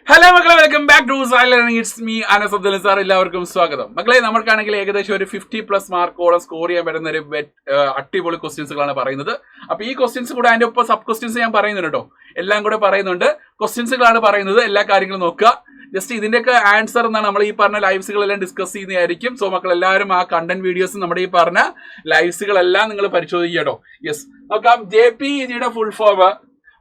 Hello മക്കളെ, welcome back to it's me Anas Abdul sir. എല്ലാവർക്കും സ്വാഗതം. മക്കളെ, നമുക്കാണെങ്കിൽ ഏകദേശം ഒരു 50+ മാർക്കോളം സ്കോർ ചെയ്യാൻ പറ്റുന്ന ഒരു അടിപൊളി ക്വസ്റ്റ്യൻസുകളാണ് പറയുന്നത്. അപ്പൊ ഈ ക്വസ്റ്റ്യൻസ് കൂടെ അതിന്റെ ഒപ്പം സബ് ക്വസ്റ്റ്യൻസ് ഞാൻ പറയുന്നുണ്ട് കേട്ടോ. എല്ലാം കൂടെ പറയുന്നുണ്ട്. ക്വസ്റ്റ്യൻസുകളാണ് പറയുന്നത്. എല്ലാ കാര്യങ്ങളും നോക്കുക. ജസ്റ്റ് ഇതിന്റെയൊക്കെ ആൻസർ എന്നാണ് നമ്മൾ ഈ പറഞ്ഞ ലൈവ്സുകളെല്ലാം ഡിസ്കസ് ചെയ്യുന്നതായിരിക്കും. സോ മക്കൾ എല്ലാവരും ആ കണ്ടന്റ് വീഡിയോസ് നമ്മുടെ ഈ പറഞ്ഞ ലൈവ്സുകളെല്ലാം നിങ്ങൾ പരിശോധിക്കുക കേട്ടോ. യെസ്, നോക്കാം. JPEGയുടെ ഫുൾ ഫോം.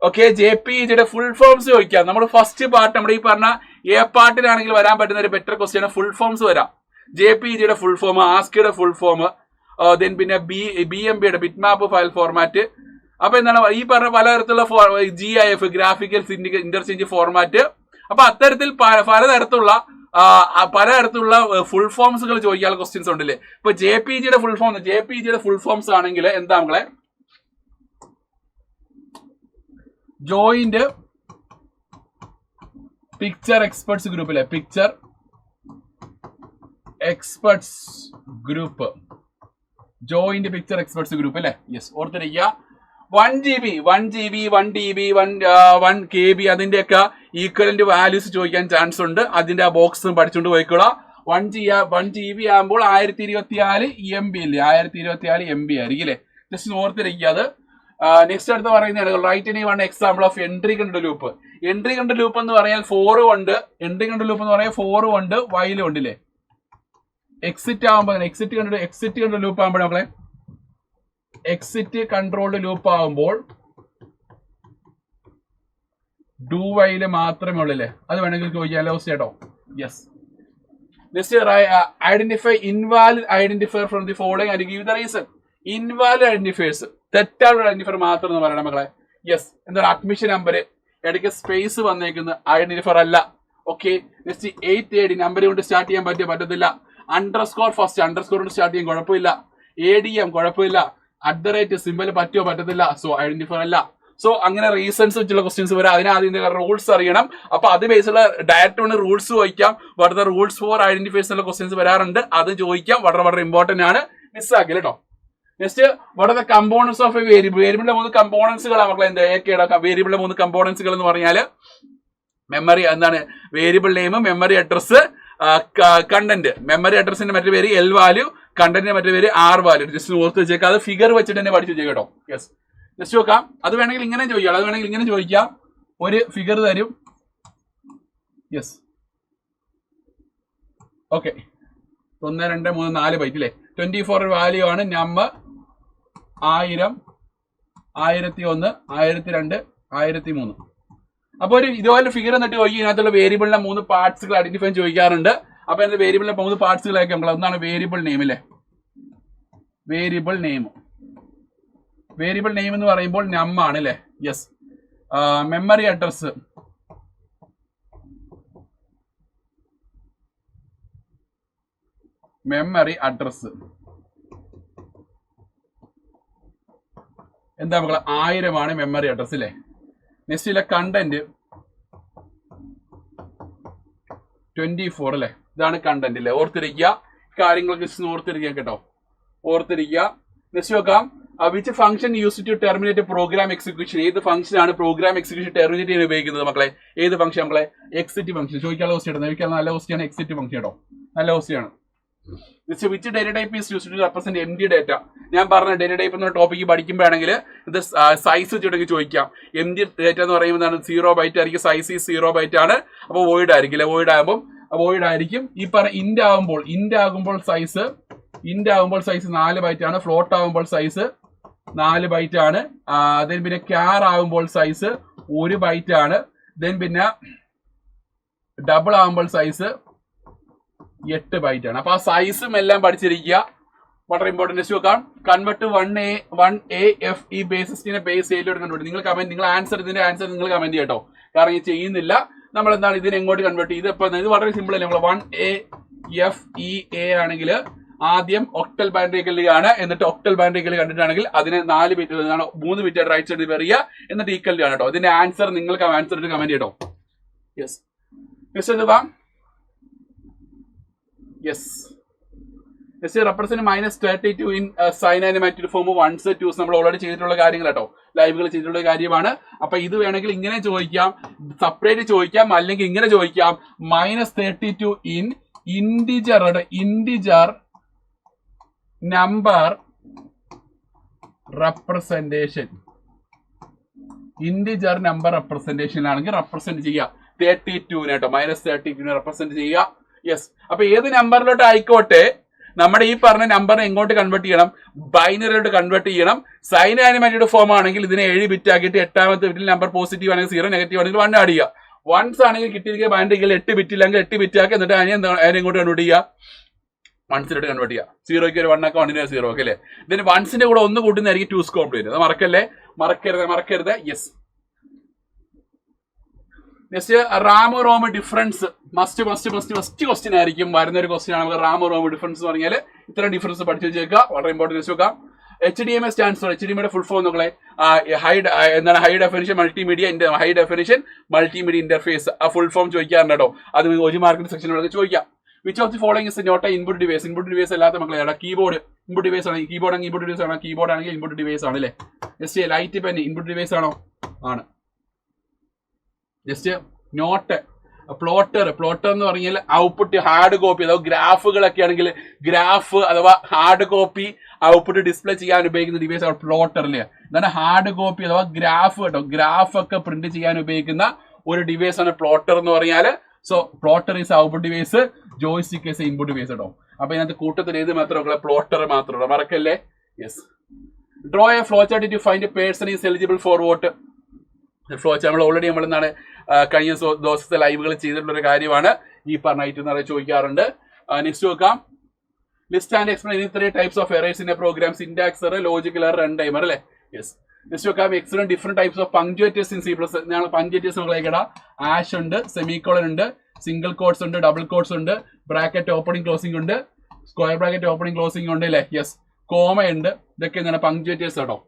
ഓക്കെ, JPEGയുടെ ഫുൾ ഫോംസ് ചോദിക്കാം. നമ്മൾ ഫസ്റ്റ് പാർട്ട് നമ്മുടെ ഈ പറഞ്ഞ എ പാർട്ടിനാണെങ്കിൽ വരാൻ പറ്റുന്ന ഒരു ബെറ്റർ ക്വസ്റ്റ്യൻ ഫുൾ ഫോംസ് വരാം. JPEGയുടെ ഫുൾ ഫോം, ആസ്കിയുടെ ഫുൾ ഫോം, ദെൻ പിന്നെ BMPയുടെ ബിറ്റ് മാപ്പ് ഫയൽ ഫോർമാറ്റ്. അപ്പൊ എന്താണ് ഈ പറഞ്ഞ പലതരത്തിലുള്ള GIF ഗ്രാഫിക്കൽ ഇന്റർചേഞ്ച് ഫോർമാറ്റ്. അപ്പൊ അത്തരത്തിൽ പലതരത്തിലുള്ള ഫുൾ ഫോംസുകൾ ചോദിക്കാനുള്ള ക്വസ്റ്റ്യൻസ് ഉണ്ടല്ലേ. ഇപ്പൊ JPEGയുടെ ഫുൾ ഫോംസ് ആണെങ്കിൽ എന്താ മക്കളെ? ജോയിന്റ് പിക്ചർ എക്സ്പെർട്സ് ഗ്രൂപ്പിലെ picture experts group, joint picture experts group അല്ലെ. യെസ്, ഓർത്തിരിക്കുക. 1GB 1GB 1TB 1 KB അതിന്റെയൊക്കെ ഈക്വലന്റ് വാല്യൂസ് ചോദിക്കാൻ ചാൻസ് ഉണ്ട്. അതിന്റെ ആ ബോക്സ് പഠിച്ചുകൊണ്ട് പോയിക്കോളാം. 1GB ആകുമ്പോൾ 1024 MB ഇല്ലേ, 1024 MB ആയിരിക്കും അല്ലെ. ജസ്റ്റ് ഓർത്തിരിക്കുക അത്. നെക്സ്റ്റ് അടുത്ത് പറയുന്നതാണ് write any one example of entry controlled loop. Entry controlled loop എന്ന് പറയാൻ 4 ഉണ്ട്. എൻട്രി കണ്ട ലൂപ്പ് എന്ന് പറയാൻ 4 ഉണ്ട്, വൈലും ഉണ്ടല്ലേ. എക്സിറ്റ് ആകുമ്പോൾ എക്സിറ്റ് കണ്ട ലൂപ്പ് ആകുമ്പോൾ നമ്മളെ എക്സിറ്റ് കൺട്രോൾഡ് ലൂപ്പ് ആകുമ്പോൾ ഡു വൈല് മാത്രമേ ഉള്ളല്ലേ. അത് വേണമെങ്കിൽ ചോദിക്കാമല്ലോ കേട്ടോ. Yes, next identify invalid identifier from the following and give the reason. Invalid identifiers, തെറ്റായ ഐഡന്റിഫയർ മാത്രം എന്ന് പറയണം മക്കളെ. യെസ്, എന്താണ് അഡ്മിഷൻ നമ്പർ ഇടയ്ക്ക് സ്പേസ് വന്നേക്കുന്ന ഐഡന്റിഫയർ അല്ല. ഓക്കെ, നെക്സ്റ്റ് 8AD നമ്പർ കൊണ്ട് സ്റ്റാർട്ട് ചെയ്യാൻ പറ്റത്തില്ല. അണ്ടർസ്കോർ ഫസ്റ്റ് അണ്ടർസ്കോർ കൊണ്ട് സ്റ്റാർട്ട് ചെയ്യാൻ കുഴപ്പമില്ല. ADM കുഴപ്പമില്ല. @ സിമ്പിൾ പറ്റത്തില്ല. സോ ഐഡന്റിഫയർ അല്ല. സോ അങ്ങനെ റീസൺസ് വെച്ചുള്ള ക്വസ്റ്റ്യൻസ് വരാം. അതിന്റെ റൂൾസ് അറിയണം. അപ്പൊ അത് ബേസുള്ള ഡയറക്റ്റ് ഒന്ന് റൂൾസ് ചോദിക്കാം. വളരെ റൂൾസ് ഫോർ ഐഡന്റിഫയേഴ്സ് ഉള്ള ക്വസ്റ്റ്യൻസ് വരാറുണ്ട്. അത് ചോദിക്കാം. വളരെ ഇമ്പോർട്ടന്റ് ആണ്. മിസ്സാക്കില്ല കേട്ടോ. Next, what are the components of A variable. വേരിയബിളിന്റെ 3 കമ്പോണൻസുകളാണ് മക്കളെ. ഏതൊക്കെയാണ് വേരിയബിളിന്റെ 3 കമ്പോണൻസുകൾ എന്ന് പറഞ്ഞാൽ? മെമ്മറി, എന്താണ് variable name, memory address, content. Memory അഡ്രസ്സിന്റെ മറ്റു പേര് L വാല്യൂ, കണ്ടന്റിന്റെ മറ്റു പേര് R വാല്യൂ. ജസ്റ്റ് ഓർത്ത് വെച്ചേക്കാം. അത് ഫിഗർ വെച്ചിട്ട് തന്നെ പഠിച്ചു വെച്ചേക്കാം കേട്ടോ. യെസ്, ജസ്റ്റ് നോക്കാം. അത് വേണമെങ്കിൽ ഇങ്ങനെ ചോദിക്കാം, അത് വേണമെങ്കിൽ ഇങ്ങനെ ചോദിക്കാം. ഒരു ഫിഗർ തരും. Yes, okay. 1 2 3 4 ബൈറ്റ് അല്ലേ. 24 വാല്യൂ ആണ്. നമ്പർ 1000, 1001, 1002, 1003. അപ്പൊ ഒരു ഇതുപോലെ ഫിഗർ എന്നിട്ട് ചോദിക്കും. ഇതിനകത്തുള്ള വേരിയബിളിന്റെ 3 പാർട്സുകൾ ഐഡന്റിഫൈ ചോദിക്കാറുണ്ട്. അപ്പൊ എന്താ വേരിയബിളിന്റെ 3 പാർട്സുകളൊക്കെ നമ്മൾ ഒന്നാണ് വേരിയബിൾ നെയിം അല്ലേ. വേരിയബിൾ നെയിം എന്ന് പറയുമ്പോൾ നം ആണ് അല്ലേ. യെസ്, മെമ്മറി അഡ്രസ്, എന്താ മക്കളെ? 1000 ആണ് മെമ്മറി അഡ്രസ് അല്ലേ. നെക്സ്റ്റ് ഇല്ല കണ്ടന്റ് 24 അല്ലേ. ഇതാണ് കണ്ടന്റ് അല്ലേ. ഓർത്തിരിക്കുക കാര്യങ്ങളൊക്കെ ഓർത്തിരിക്കുക കേട്ടോ. ഓർത്തിരിക്കുക. നെക്സ്റ്റ് നോക്കാം. Which function use to terminate program execution. ഏത് ഫംഗ്ഷൻ ആണ് പ്രോഗ്രാം എക്സിക്യൂഷൻ ടെർമിനേറ്റ് ചെയ്യാൻ ഉപയോഗിക്കുന്നത് മക്കളെ? ഏത് ഫംഗ്ഷൻ മക്കളെ? Exit function. ചോദിക്കാനുള്ള ക്വസ്റ്റ്യൻ നല്ല ക്വസ്റ്റ്യാണ്. എക്സിറ്റ് ഫംഗ്ഷൻ കേട്ടോ, നല്ല ക്വസ്റ്റ്യാണ്. Which data type is used to represent MD data. ഞാൻ പറഞ്ഞ ഡേറ്റ ടൈപ്പ് എന്ന ടോപ്പിക്ക് പഠിക്കുമ്പോഴാണെങ്കിൽ ഇത് സൈസ് വെച്ചിട്ട് ചോദിക്കാം. MD ഡേറ്റ എന്ന് പറയുമ്പോൾ 0 ബൈറ്റ് ആയിരിക്കും. സൈസ് 0 ബൈറ്റ് ആണ്. അപ്പോൾ വോയിഡ് ആയിരിക്കും അല്ലെ. വോയിഡ് ആയിരിക്കും. ഈ പറഞ്ഞ ഇന്റ് ആകുമ്പോൾ സൈസ് 4 ബൈറ്റ് ആണ്. ഫ്ലോട്ട് ആകുമ്പോൾ സൈസ് 4 ബൈറ്റ് ആണ്. ദെൻ പിന്നെ ക്യാർ ആകുമ്പോൾ സൈസ് 1 ബൈറ്റ് ആണ്. ദെൻ പിന്നെ ഡബിൾ ആകുമ്പോൾ സൈസ് 8 ബൈറ്റ് ആണ്. അപ്പൊ ആ സൈസും എല്ലാം പഠിച്ചിരിക്കുക. വളരെ ഇമ്പോർട്ടന്റ്. നോക്കാം. കൺവേർട്ട് 1AF ഈ ബേസിനെ ബേസ് ചെയ്തിട്ട് കൺവേർട്ട്. നിങ്ങൾ ആൻസർ ഇതിന്റെ ആൻസർ നിങ്ങൾ കമന്റ് ചെയ്യട്ടോ. കാരണം ഈ ചെയ്യുന്നില്ല. നമ്മൾ എന്താണ് ഇതിനെ എങ്ങോട്ട് കൺവേർട്ട് ചെയ്ത്? ഇത് വളരെ സിമ്പിൾ അല്ലേ. നമ്മൾ 1AFEA ആണെങ്കിൽ ആദ്യം ഒക്ടൽ ബൈനറി ആണ്. എന്നിട്ട് ഒക്ടൽ ബൈനറി കണ്ടിട്ടാണെങ്കിൽ അതിന് 3 ബിറ്റ് റൈറ്റ് സൈഡ് വരിക. എന്നിട്ട് ഈക്വൽ ആണ് കേട്ടോ. ഇതിന്റെ ആൻസർ നിങ്ങൾക്ക് ആൻസർ ഇട്ട് കമന്റ് ചെയ്യട്ടോ. Yes, yes. Represent -32 in sign and magnitude form 1s 2s നമ്മൾ ഓൾറെഡി ചെയ്തിട്ടുള്ള കാര്യങ്ങൾ കേട്ടോ, ലൈവുകൾ ചെയ്തിട്ടുള്ള കാര്യമാണ്. അപ്പൊ ഇത് വേണമെങ്കിൽ ഇങ്ങനെ ചോദിക്കാം, സെപ്പറേറ്റ് ചോദിക്കാം, അല്ലെങ്കിൽ ഇങ്ങനെ ചോദിക്കാം, -32 in integer number representation. Integer number റെപ്രസെന്റേഷനിലാണെങ്കിൽ റെപ്രസെന്റ് ചെയ്യുക 32 കേട്ടോ, -32 റെപ്രസെന്റ് ചെയ്യുക. യെസ്. അപ്പൊ ഏത് നമ്പറിലോട്ട് ആയിക്കോട്ടെ നമ്മുടെ ഈ പറഞ്ഞ നമ്പറിനെ എങ്ങോട്ട് കൺവേർട്ട് ചെയ്യണം? ബൈനറിലോട്ട് കൺവേർട്ട് ചെയ്യണം. സൈൻ ആൻഡ് മാഗ്നിറ്റ്യൂഡ് ഫോം ആണെങ്കിൽ ഇതിനെ 7 ബിറ്റ് ആക്കിയിട്ട് 8ാമത്തെ ബിറ്റിൽ നമ്പർ പോസിറ്റീവ് ആണെങ്കിൽ 0, നെഗറ്റീവ് ആണെങ്കിൽ 1 ആഡ് ചെയ്യുക. വൺസ് ആണെങ്കിൽ കിട്ടിയിരിക്കുക ബൈനറിയിൽ 8 ബിറ്റ് ഇല്ലെങ്കിൽ 8 ബിറ്റ് ആക്കി, എന്നിട്ട് അതിനെ എങ്ങോട്ട് കൺവേർട്ട് ചെയ്യുക? വൺസിലോട്ട് കൺവേർട്ട് ചെയ്യുക. 0ക്ക് ഒരു 1 ആക്കുക, 1ന് 0 ഒക്കെ അല്ലേ. ഇതിന് വൺസിന്റെ കൂടെ ഒന്ന് കൂട്ടുന്നതായിരിക്കും 2s കോംപ്ലിമെന്റ്. അത് മറക്കരുത്. യെസ്. നെക്സ്റ്റ് റാമോ റോമ് ഡിഫറൻസ് മസ്റ്റ് ക്വസ്റ്റ്യൻ ആയിരിക്കും. വരുന്ന ഒരു ക്വസ്റ്റ്യൻ ആണ്. നമുക്ക് റാമോ റോമ് ഡിഫറൻസ് എന്ന് പറഞ്ഞാൽ ഇത്ര ഡിഫറൻസ് പഠിച്ചു വെച്ചേക്കുക, വളരെ ഇമ്പോർട്ടൻസ് വെക്കാം. HDMI stands for HDMI full form നോക്കളെ ഹൈ ഡെഫിനിഷൻ മൾട്ടിമീഡിയ ഇന്റർഫേസ്. ആ ഫുൾ ഫോം ചോദിക്കാറുണ്ട് കേട്ടോ. അത് 1 മാർക്കിന്റെ സെക്ഷനിലൊക്കെ ചോദിക്കാം. Which of the following is not input device അല്ലാത്ത മക്കളെ കീബോർഡ് ഇൻപുട്ട് ഡിവൈസ് ആണ്. കീബോർഡ് ആണെങ്കിൽ ഇൻപുട്ട് ഡിവൈസ് ആണ് അല്ലേ. Just light pen input device ആണോ? ആണ്. ജസ്റ്റ് നോട്ട് പ്ലോട്ടർ എന്ന് പറഞ്ഞാൽ ഔട്ട്പുട്ട് ഹാർഡ് കോപ്പി അഥവാ ഗ്രാഫുകളൊക്കെ ആണെങ്കിൽ ഗ്രാഫ് അഥവാ ഹാർഡ് കോപ്പി ഔട്ട്പുട്ട് ഡിസ്പ്ലേ ചെയ്യാൻ ഉപയോഗിക്കുന്ന ഡിവൈസ് ആണ് പ്ലോട്ടർ അല്ലേ. എന്താണ് ഹാർഡ് കോപ്പി അഥവാ ഗ്രാഫ് കേട്ടോ, ഗ്രാഫ് ഒക്കെ പ്രിന്റ് ചെയ്യാൻ ഉപയോഗിക്കുന്ന ഒരു ഡിവൈസ് ആണ് പ്ലോട്ടർ എന്ന് പറഞ്ഞാൽ. So plotter is output device, joystick is input device കേട്ടോ. അപ്പൊ ഇതിനകത്ത് കൂട്ടത്തിൽ ഏത് മാത്രമേ പ്ലോട്ടർ മാത്രമേ മറക്കല്ലേ. Yes. Draw a flow chart to find person is eligible for vote. Flow chart നമ്മൾ ഓൾറെഡി എന്താണ് കഴിഞ്ഞ ദിവസത്തെ ലൈവുകൾ ചെയ്തിട്ടുള്ള ഒരു കാര്യമാണ്. ഈ പറഞ്ഞ ഐറ്റം എന്ന് ചോദിക്കാറുണ്ട്. നെക്സ്റ്റ് നോക്കാം. List and explain 3 types of errors in a program. Syntax error, logical error, run timer അല്ലേ. യെസ്. നെക്സ്റ്റ് നോക്കാം. Explain different types of punctuators in C++. ഞങ്ങൾ പങ്ക്ച്വേറ്റേഴ്സ് നോക്കിക്കട. ആഷ് ഉണ്ട്, സെമിക്കോളൻ ഉണ്ട്, സിംഗിൾ കോട്ട്സ് ഉണ്ട്, ഡബിൾ കോട്ട്സ് ഉണ്ട്, bracket opening closing ഉണ്ട്, square bracket opening closing ഉണ്ട് അല്ലേ. യെസ്. കോമ ഉണ്ട്. ഇതൊക്കെ എന്താണ് പങ്ക്ച്വേറ്റേഴ്സ് കേട്ടോ.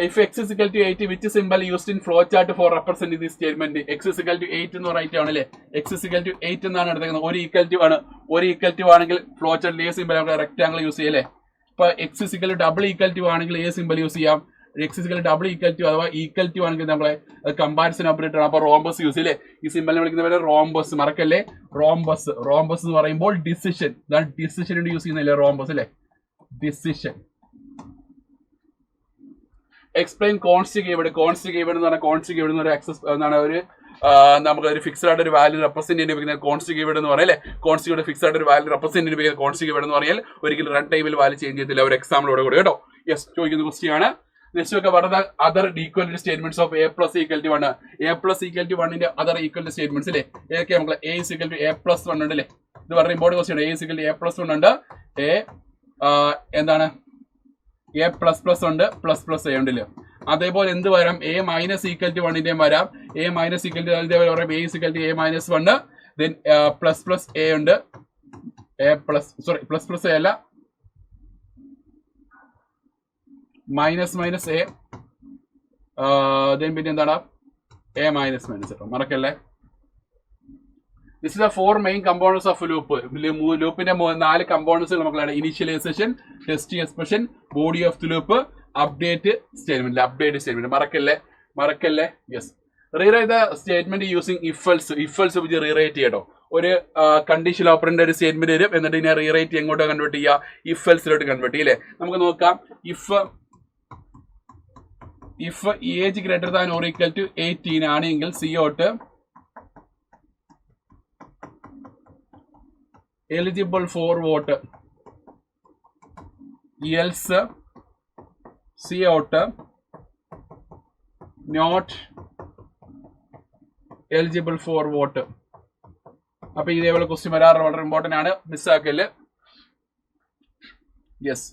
If x is equal to 8, which symbol used in flowchart for representing this statement? X is equal to 8 എന്ന് റൈറ്റ് ആണല്ലേ. x is equal to 8 എന്നാണ് എടുത്തേക്കുന്നത്. ഒരു ഈക്വൽ ടു ആണെങ്കിൽ ഫ്ലോചാർട്ടിൽ A സിമ്പിൾ നമുക്ക് റെക്ടാംഗിൾ യൂസ് ചെയ്യല്ലേ. ഇപ്പൊ x is equal to double equal to ആണെങ്കിൽ A സിമ്പിൾ യൂസ് ചെയ്യാം. x is equal to double equal to അഥവാ ഈക്വൽ ടു ആണെങ്കിൽ നമ്മളെ കമ്പാരിസൺ ഓപ്പറേറ്റർ ആണ്. അപ്പൊ റോംബസ് യൂസ് ചെയ്യല്ലേ. ഈ സിമ്പിളിനെ വിളിക്കുന്ന പോലെ റോംബസ് മറക്കല്ലേ. റോംബസ് എന്ന് പറയുമ്പോൾ ഡിസിഷൻ യൂസ് ചെയ്യുന്നില്ലേ റോംബസ് അല്ലേ. ഡിസിഷൻ. എക്സ്പ്ലെയിൻ കോൺസ്റ്റന്റ് കീവേഡ് എന്ന് പറഞ്ഞാൽ കോൺസ്റ്റന്റ് കീവേഡ് എന്ന് ആക്സസ് എന്താണ് ഒരു നമുക്ക് ഒരു ഫിക്സ്ഡ് ആയിട്ട് ഒരു വാല്യൂ റെപ്രസെന്റ് ചെയ്യാൻ ഉപയോഗിക്കുന്ന കോൺസ്റ്റന്റ് കീവേഡ് എന്ന് പറയാം അല്ലേ. കോൺസ്റ്റന്റ് കീവേഡ് ഫിക്സ്ഡ് ആയിട്ട് ഒരു വാല്യൂ റെപ്രസെന്റ് ചെയ്യാൻ ഉപയോഗിക്കുന്ന കോൺസ്റ്റന്റ് കീവേഡ് എന്ന് പറഞ്ഞാൽ ഒരിക്കലും റൺ ടൈമിൽ വാല്യൂ ചേഞ്ച് ചെയ്തില്ല. ഒരു എക്സാമ്പിളോട് കൂടെ കേട്ടോ. യെസ്. ചോദിക്കുന്ന ക്വസ്റ്റ്യൻ ആണ്. നെക്സ്റ്റ് ഒക്കെ പറഞ്ഞ other equal statements of A + = 1. A + = 1ന്റെ അതർ ഈക്വൽ സ്റ്റേറ്റ്മെന്റ്സ് അല്ലേ. ഏതൊക്കെ നമുക്ക് A = A+1 ഉണ്ട് അല്ലേ. ഇത് വളരെ ഇമ്പോർട്ടന്റ് ക്വസ്റ്റ്യൻ ആണ്. A = A+1 ഉണ്ട്. എന്താണ് A++ ഉണ്ട്, ++A ഉണ്ടല്ലോ. അതേപോലെ എന്ത് വരാം? A- = 1ന്റെയും വരാം. A- ഇതേപോലെ പറയാം A = A-1, then ++A ഉണ്ട്. ++A അല്ല, -A, then പിന്നെ എന്താണ് A- കേട്ടോ. മറക്കല്ലേ. This is the 4 main components of loop. ലൂപ്പിന്റെ 4 കമ്പോണൻസ് നമുക്കുള്ള initialization, testing expression, body of the loop, update statement. മറക്കല്ലേ. Yes. Rewrite the statement using if else ഉപയോഗിച്ച് റീറൈറ്റ് ചെയ്യട്ടോ. ഒരു കണ്ടീഷൻ ഓപ്പറേറ്റർ ഒരു സ്റ്റേറ്റ്മെന്റ് വരും, എന്നിട്ട് ഇതിനെ റീറൈറ്റ് എങ്ങോട്ടോ കൺവേർട്ട് ചെയ്യുക? ഇഫ് എൽസിലോട്ട് കൺവേർട്ട് ചെയ്യില്ലേ. നമുക്ക് നോക്കാം. If age greater than or equal to 18 ആണെങ്കിൽ CO eligible for vote, else CO not eligible for vote. അപ്പൊ ഇതേപോലെ ക്വസ്റ്റ്യൻ വരാറ് വളരെ ഇമ്പോർട്ടന്റ് ആണ്, മിസ്സാക്കല്. Yes.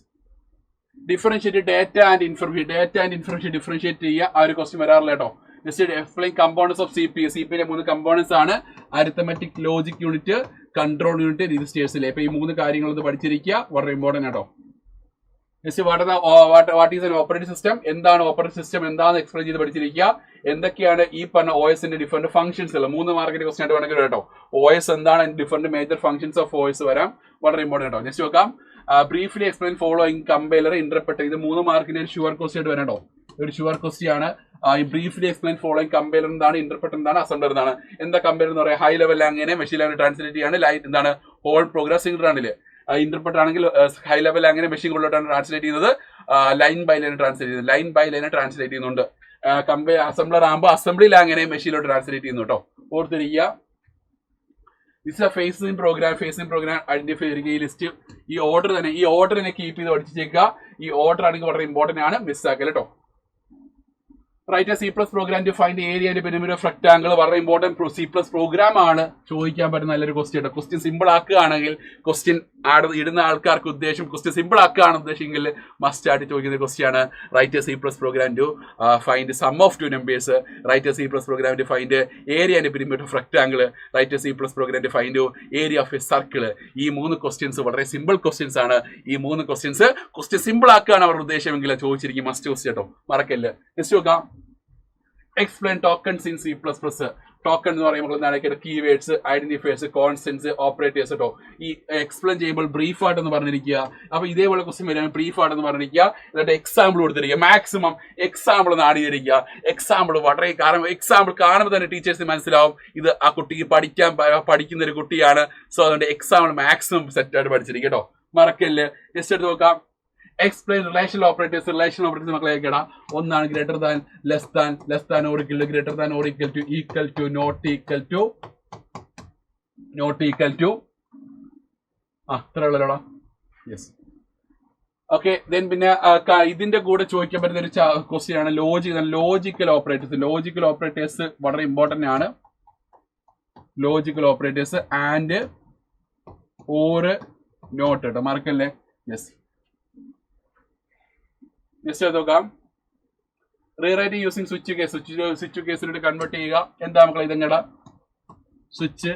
Differentiate data and information differentiate ചെയ്യുക. ആ ഒരു ക്വസ്റ്റ്യൻ വരാറില്ല കേട്ടോ. Just explain components of CP ന്റെ 3 കമ്പോണൻസ് ആണ്. Arithmetic, logic unit, control unit, രജിസ്റ്റേഴ്സിലെ. ഇപ്പൊ ഈ 3 കാര്യങ്ങൾ പഠിച്ചിരിക്കുക, വളരെ ഇമ്പോർട്ടന്റ് ആട്ടോ. What is an operating system, എന്താണ് ഓപ്പറേറ്റിംഗ് സിസ്റ്റം എന്താണെന്ന് എക്സ്പ്ലെയിൻ ചെയ്ത് പഠിച്ചിരിക്കുക. എന്തൊക്കെയാണ് ഈ പറഞ്ഞ OSന്റെ ഡിഫറെന്റ് ഫംഗ്ഷൻസ് ഉള്ളത്, 3 മാർക്കിന്റെ ക്വസ്റ്റൻ ആയിട്ട് വേണമെങ്കിൽ കേട്ടോ. OS എന്താണ്, different major functions of OS വരാം, വളരെ ഇമ്പോർട്ടന്റ് കേട്ടോ. നെക്സ്റ്റ് നോക്കാം, briefly explain following compiler interpreter. ഇത് 3 മാർക്കിന്റെ ഒരു ഷുവർ ക്വസ്റ്റൻ ആയിട്ട് വരാം കേട്ടോ. ഒരു ഷുവർ ക്വസ്റ്റ്യൻ ആണ്. ഈ ബ്രീഫ്ലി എക്സ്പ്ലെയിൻ ഫോളോയിങ് കമ്പൈലർ എന്താണ്, ഇന്റർപ്രറ്റർ എന്താണ്, അസംബ്ലർ എന്താണ്. എന്താ കമ്പൈലർ എന്ന് പറയാം, ഹൈ ലെവൽ അങ്ങനെ മെഷീൻ ലെവൽ ട്രാൻസ്ലേറ്റ് ചെയ്യാണ്. ലൈൻ എന്താണ്, ഹോൾ പ്രോഗ്രസ് ആണില്ലേ. ഇന്റർപ്രറ്റർ ആണെങ്കിൽ ഹൈ ലെവൽ അങ്ങനെ മെഷീൻ കൊള്ളോട്ടാണ് ട്രാൻസ്ലേറ്റ് ചെയ്യുന്നത്. ലൈൻ ബൈ ലൈൻ ട്രാൻസ്ലേറ്റ് ചെയ്യുന്നത്, ലൈൻ ബൈ ലൈൻ ട്രാൻസ്ലേറ്റ് ചെയ്യുന്നുണ്ട്. അസംബ്ലർ ആകുമ്പോൾ അസംബ്ലിയിൽ അങ്ങനെ മെഷീനിലോട്ട് ട്രാൻസ്ലേറ്റ് ചെയ്യുന്നു കേട്ടോ. ഓർത്തിരിക്കുക. This phase in program, identify ചെയ്യുക. ഈ ലിസ്റ്റ് ഈ ഓർഡർ തന്നെ കീപ്പ് ചെയ്ത് പഠിച്ചേക്കുക. ഈ ഓർഡർ ആണെങ്കിൽ വളരെ ഇമ്പോർട്ടന്റ് ആണ്, മിസ്സാക്കൽ കേട്ടോ. Write C+ program to find area and perimeter of rectangle. വളരെ ഇമ്പോർട്ടന്റ് C+ പ്രോഗ്രാം ആണ്, ചോദിക്കാൻ പറ്റുന്ന നല്ലൊരു ക്വസ്റ്റ്യൻ. ക്വസ്റ്റ്യൻ സിമ്പിൾ ആക്കുകയാണെങ്കിൽ, ക്വസ്റ്റ്യൻ ഇടുന്ന ആൾക്കാർക്ക് ഉദ്ദേശം ക്വസ്റ്റ്യൻ സിമ്പിൾ ആക്കുകയാണ് ഉദ്ദേശമെങ്കിൽ മസ്റ്റ് ആയിട്ട് ചോദിക്കുന്ന ക്വസ്റ്റ്യൻ ആണ്. Write C+ program to find sum of 2 numbers. Write C+ program to find area and perimeter of rectangle. Write C+ program to find area of a circle. ഈ 3 questions വളരെ simple questions ആണ്. ഈ 3 question simple ആക്കുകയാണ് അവരുടെ ഉദ്ദേശമെങ്കിൽ ചോദിച്ചിരിക്കും, must question കേട്ടോ, മറക്കല്ല. Next നോക്കാം, explain tokens in C++. Token എന്ന് പറയുമ്പോൾ കീവേഡ്സ്, ഐഡന്റിഫയേഴ്സ്, കോൺസ്റ്റൻസ്, ഓപ്പറേറ്റേഴ്സ് കേട്ടോ. ഈ എക്സ്പ്ലെയിൻ ചെയ്യുമ്പോൾ ബ്രീഫ് ആയിട്ടെന്ന് പറഞ്ഞിരിക്കുക. അപ്പൊ ഇതേപോലെ ക്വസ്റ്റ്യൻ വരുമ്പോൾ ബ്രീഫ് ആയിട്ടെന്ന് പറഞ്ഞിരിക്കുക. എന്നിട്ട് എക്സാമ്പിൾ കൊടുത്തിരിക്കുക, മാക്സിമം എക്സാമ്പിൾ ഒന്ന് ആഡ് ചെയ്തിരിക്കുക. എക്സാമ്പിൾ വളരെ, കാരണം എക്സാമ്പിൾ കാണുമ്പോൾ തന്നെ ടീച്ചേഴ്സിന് മനസ്സിലാവും ഇത് ആ കുട്ടിക്ക് പഠിക്കുന്ന ഒരു കുട്ടിയാണ്. സോ അതുകൊണ്ട് എക്സാമ്പിൾ മാക്സിമം സെറ്റ് ആയിട്ട് പഠിച്ചിരിക്കുക കേട്ടോ, മറക്കല്ലേ. നെക്സ്റ്റ് എടുത്ത് നോക്കാം, എക്സ്പ്ലെയിൻ റിലേഷണൽ ഓപ്പറേറ്റേഴ്സ് മക്കളെ കേടാ. ഒന്നാണ് greater than, less than or equal to, greater than or equal to, equal to, not equal to. ഇത്ര ഉള്ളല്ലോടാ. Yes, okay. ദെൻ പിന്നെ ഇതിന്റെ കൂടെ ചോദിക്കാൻ പറ്റുന്ന ഒരു ക്വസ്റ്റ്യൻ ആണ് ലോജിക്കൽ ഓപ്പറേറ്റേഴ്സ് വളരെ ഇമ്പോർട്ടന്റ് ആണ്. Logical operators and or not കേട്ടോ, മറക്കല്ലേ. യെസ്, നെക്സ്റ്റ് നോക്കാം, റീറൈറ്റിംഗ് യൂസിങ് സ്വിച്ച് കേസിലോട്ട് കൺവേർട്ട് ചെയ്യുക. എന്താ മക്കളെ ഇതെങ്ങടാ, സ്വിച്ച്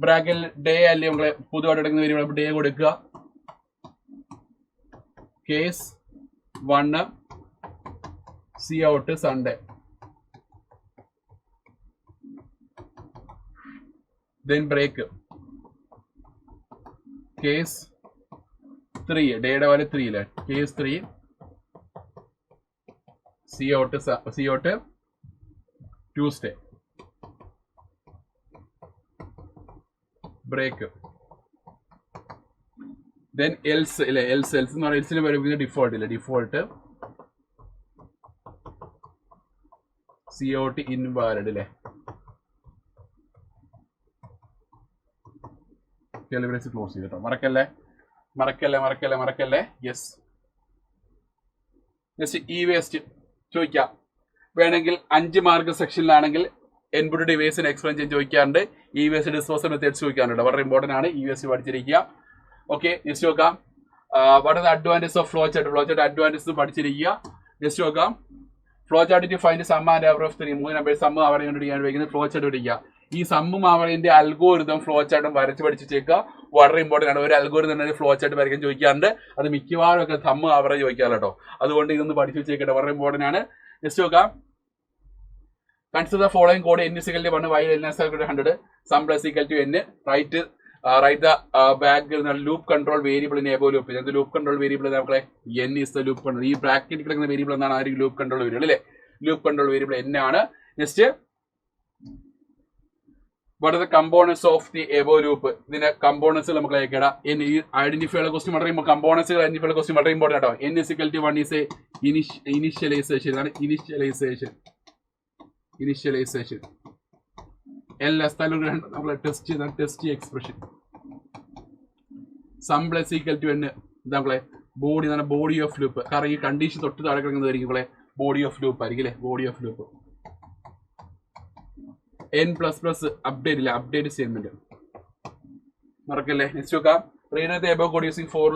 ബ്രാക്കറ്റിൽ ഡേ അല്ലേ മക്കളെ, പുതുതായിട്ട് എടുക്കുന്ന വേരിയബിൾ ഡേ കൊടുക്കുക. Case 1 C out Sunday. Then break case 3, ഡേയുടെ വാല്യൂ 3 അല്ലേ, case 3 C out Tuesday. Break. Then else അല്ലേ, എൽസ് എന്ന് പറയുന്നത് എൽസിന് വരുമ്പോൾ ഡിഫോൾട്ട് ഇല്ലേ, ഡിഫോൾട്ട് സി ഔട്ട് ഇൻവാലിഡ് അല്ലേ. കാലിബ്രേഷൻ ക്ലോസ് ചെയ്തിട്ടോ, മറക്കല്ലേ. യെസ്, ഇ വേസ്റ്റ് ചോദിക്കാം. വേണമെങ്കിൽ 5 മാർക്ക് സെക്ഷനിലാണെങ്കിൽ എൻപുട്ട് ഡിവൈസിന് എക്സ്പ്ലെയിൻ ചെയ്യാൻ ചോദിക്കാറുണ്ട്. ഇ വേസ്റ്റ് ഡിസ്പോസൽ മെത്തേഡ്സ് ചോദിക്കാറുണ്ട്, വളരെ ഇമ്പോർട്ടന്റ് ആണ്. ഇ വേസ്റ്റ് പഠിച്ചിരിക്കുക. ഓക്കെ, നെക്സ്റ്റ് നോക്കാം, what are the advantage of flow chart advantage പഠിച്ചിരിക്കുക. നെക്സ്റ്റ് നോക്കാം, flow chart to find sum and average of 3 numbers. Sum average കണ്ടുപിടിക്കാൻ ഉപയോഗിക്കുന്നത് ഫ്ലോ ചാർട്ട് പിടിക്കുക. ഈ സമ്മും ആവറേജിന്റെ അൽഗോരിതം ഫ്ലോ ചാർട്ടും വരച്ച് പഠിച്ചേക്കുക, വളരെ ഇമ്പോർട്ടന്റ് ആണ്. ഒരു അൽഗോരിതം തന്നെ ഫ്ലോ ചാർട്ട് വരയ്ക്കാൻ ചോദിക്കാറുണ്ട്. അത് മിക്കവാറും ഒക്കെ സമ്മ് ആവറേജ് ചോദിക്കാറ് കേട്ടോ, അതുകൊണ്ട് ഇതൊന്ന് പഠിച്ചു വെച്ചേക്കട്ടെ, വളരെ ഇമ്പോർട്ടന്റ് ആണ്. നെക്സ്റ്റ് നോക്കാം, consider the following code n = 1 while n = 100 sum plus equal to n. Write the back loop control variable in above loop. ഇത് ലൂപ്പ് കൺട്രോൾ വേരിയബിൾ നമ്മളെ n is the loop control. ഈ ബ്രാക്കറ്റിൽ കിടക്കുന്ന variable എന്നാണ് ആ loop control variable അല്ലേ, loop control variable n ആണ്. Next, what are the components of the above loop? ഇതിന്റെ കമ്പോണൻസ് നമുക്ക് കേടാ. ഐഡന്റിഫൈ ഉള്ള ക്വസ്റ്റ്യൻ വളരെ കമ്പോണൻസ് ഐഡന്റിഫൈ ഉള്ള ക്വസ്റ്റ്യൻ വളരെ ഇമ്പോർട്ടന്റ് ആട്ടോ. n = 1 is a ഇനിഷ്യലൈസേഷൻ ആണ്. ഇനിഷ്യലൈസേഷൻ n less than നമ്മൾ test expression. Sum plus equal to n നമ്മളെ ബോഡി ഓഫ് ലൂപ്പ്. കാരണം ഈ കണ്ടീഷൻ തൊട്ട് താഴെ കിടക്കുന്നതായിരിക്കും നമ്മളെ ബോഡി ഓഫ് ലൂപ്പ് ആയിരിക്കും അല്ലേ, body of loop. n++ update ഇല്ല, അപ്ഡേറ്റ് സ്റ്റേറ്റ്മെന്റ് മറക്കല്ലേ. നെക്സ്റ്റ് നോക്കാം, rewrite the above code using for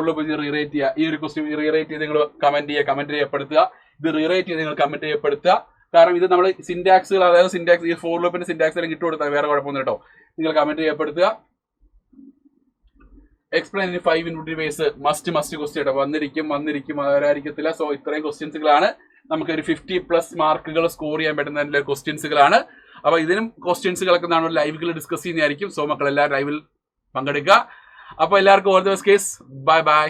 loop rewrite ചെയ്യുക. ഈ ഒരു ക്വസ്റ്റ്യൻ റീറൈറ്റ് ചെയ്ത് നിങ്ങൾ കമന്റ് ചെയ്യപ്പെടുത്തുക. ഇത് റീറൈറ്റ് ചെയ്ത് നിങ്ങൾ കമന്റ് ചെയ്യപ്പെടുത്തുക. കാരണം ഇത് നമ്മൾ സിന്റാക്സുകൾ, അതായത് സിന്റാക്സ്, ഈ ഫോർ ലൂപ്പിന്റെ സിന്റാക്സ് എല്ലാം ഇട്ട് കൊടുത്താൽ വേറെ കുഴപ്പമൊന്നും കേട്ടോ. നിങ്ങൾ കമന്റ് ചെയ്യപ്പെടുത്തുക. Explain in 5 input ways must question വന്നിരിക്കും അവരായിരിക്കത്തില്ല. സോ ഇത്രയും ക്വസ്റ്റ്യൻസുകളാണ് നമുക്ക് ഒരു 50+ മാർക്കുകൾ സ്കോർ ചെയ്യാൻ പറ്റുന്ന ക്വസ്റ്റ്യൻസുകളാണ്. അപ്പൊ ഇതിനും ക്വസ്റ്റ്യൻസുകളൊക്കെ നമ്മൾ ലൈവുകൾ ഡിസ്കസ് ചെയ്യുന്നതായിരിക്കും. സോ മക്കളെല്ലാം ലൈവിൽ പങ്കെടുക്കുക. അപ്പൊ എല്ലാവർക്കും all the best case. By.